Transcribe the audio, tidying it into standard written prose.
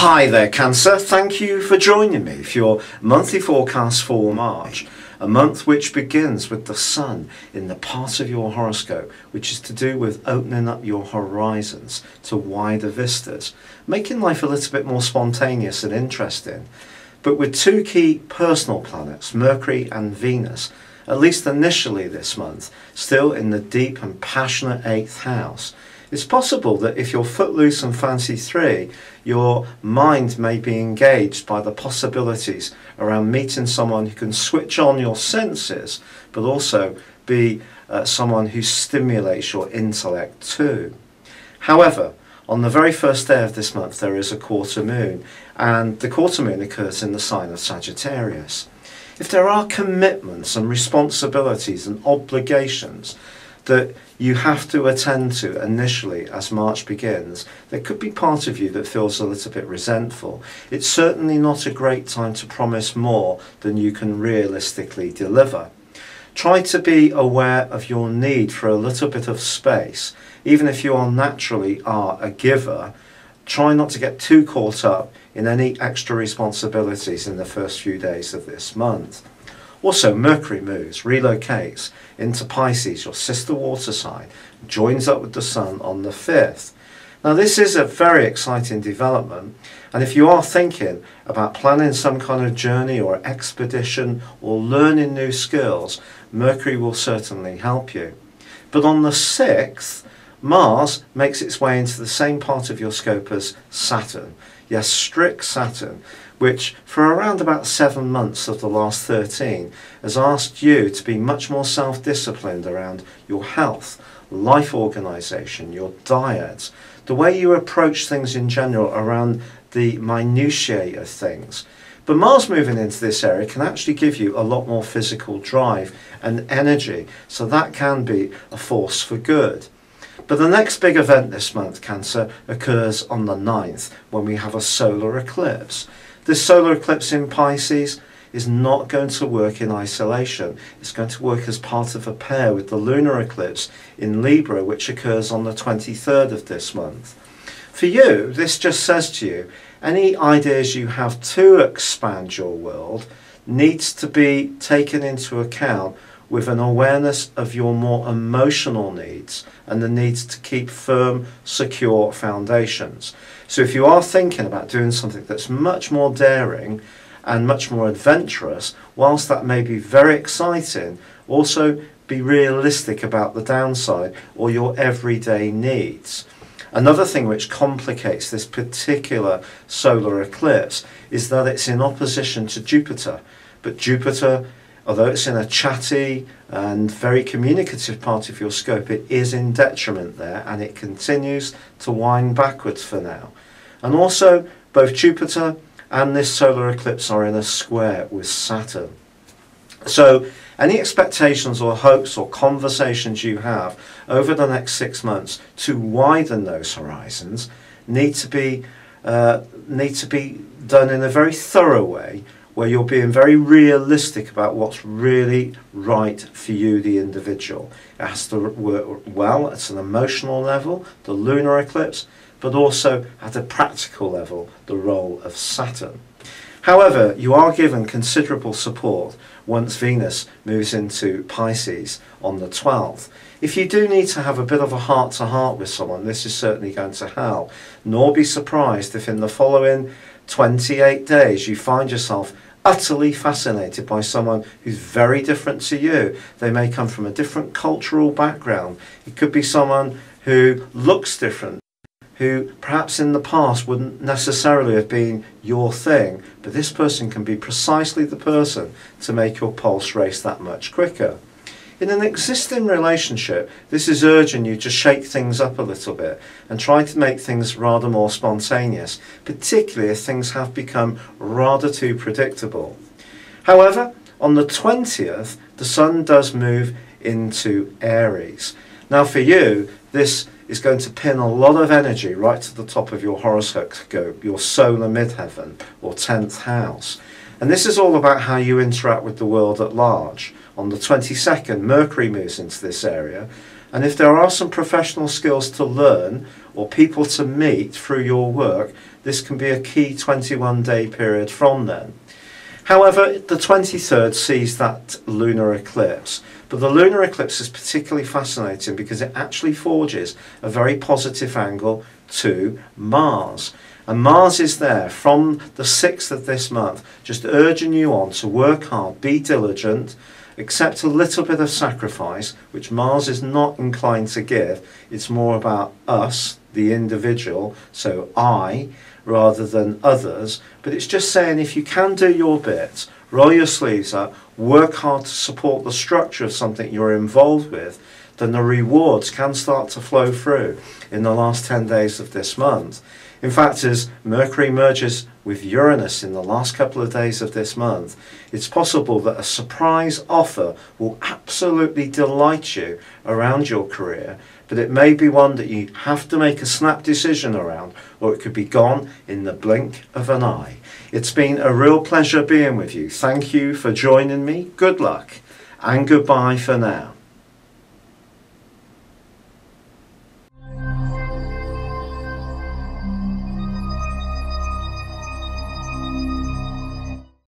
Hi there, Cancer. Thank you for joining me for your monthly forecast for March, a month which begins with the Sun in the part of your horoscope which is to do with opening up your horizons to wider vistas, making life a little bit more spontaneous and interesting. But with two key personal planets, Mercury and Venus, at least initially this month, still in the deep and passionate 8th house, it's possible that if you're footloose and fancy free, your mind may be engaged by the possibilities around meeting someone who can switch on your senses, but also be someone who stimulates your intellect too. However, on the very first day of this month there is a quarter moon, and the quarter moon occurs in the sign of Sagittarius. If there are commitments and responsibilities and obligations that you have to attend to initially as March begins, there could be part of you that feels a little bit resentful. It's certainly not a great time to promise more than you can realistically deliver. Try to be aware of your need for a little bit of space. Even if you naturally are a giver, try not to get too caught up in any extra responsibilities in the first few days of this month. Also, Mercury moves, relocates into Pisces, your sister water sign, joins up with the Sun on the 5th. Now this is a very exciting development, and if you are thinking about planning some kind of journey or expedition or learning new skills, Mercury will certainly help you. But on the 6th, Mars makes its way into the same part of your scope as Saturn. Yes, strict Saturn, which for around about 7 months of the last 13 has asked you to be much more self-disciplined around your health, life organisation, your diet, the way you approach things in general around the minutiae of things. But Mars moving into this area can actually give you a lot more physical drive and energy, so that can be a force for good. But the next big event this month, Cancer, occurs on the 9th when we have a solar eclipse. This solar eclipse in Pisces is not going to work in isolation. It's going to work as part of a pair with the lunar eclipse in Libra, which occurs on the 23rd of this month. For you, this just says to you, any ideas you have to expand your world needs to be taken into account with an awareness of your more emotional needs and the needs to keep firm, secure foundations. So if you are thinking about doing something that's much more daring and much more adventurous, whilst that may be very exciting, also be realistic about the downside or your everyday needs. Another thing which complicates this particular solar eclipse is that it's in opposition to Jupiter. But Jupiter, although it's in a chatty and very communicative part of your scope, it is in detriment there, and it continues to wind backwards for now. And also, both Jupiter and this solar eclipse are in a square with Saturn. So any expectations or hopes or conversations you have over the next 6 months to widen those horizons need to be done in a very thorough way, where you're being very realistic about what's really right for you, the individual. It has to work well at an emotional level, the lunar eclipse, but also at a practical level, the role of Saturn. However, you are given considerable support once Venus moves into Pisces on the 12th. If you do need to have a bit of a heart-to-heart with someone, this is certainly going to help. Nor be surprised if in the following 28 days you find yourself utterly fascinated by someone who's very different to you. They may come from a different cultural background. It could be someone who looks different, who perhaps in the past wouldn't necessarily have been your thing, but this person can be precisely the person to make your pulse race that much quicker. In an existing relationship, this is urging you to shake things up a little bit and try to make things rather more spontaneous, particularly if things have become rather too predictable. However, on the 20th, the Sun does move into Aries. Now for you, this is going to pin a lot of energy right to the top of your horoscope, your solar midheaven or 10th house. And this is all about how you interact with the world at large. On the 22nd, Mercury moves into this area, and if there are some professional skills to learn or people to meet through your work, this can be a key 21-day period from then. However, the 23rd sees that lunar eclipse, but the lunar eclipse is particularly fascinating because it actually forges a very positive angle to Mars. And Mars is there from the 6th of this month, just urging you on to work hard, be diligent, accept a little bit of sacrifice, which Mars is not inclined to give. It's more about us, the individual, so I, rather than others. But it's just saying, if you can do your bit, roll your sleeves up, work hard to support the structure of something you're involved with, then the rewards can start to flow through in the last 10 days of this month. In fact, as Mercury merges with Uranus in the last couple of days of this month, it's possible that a surprise offer will absolutely delight you around your career, but it may be one that you have to make a snap decision around, or it could be gone in the blink of an eye. It's been a real pleasure being with you. Thank you for joining me. Good luck and goodbye for now.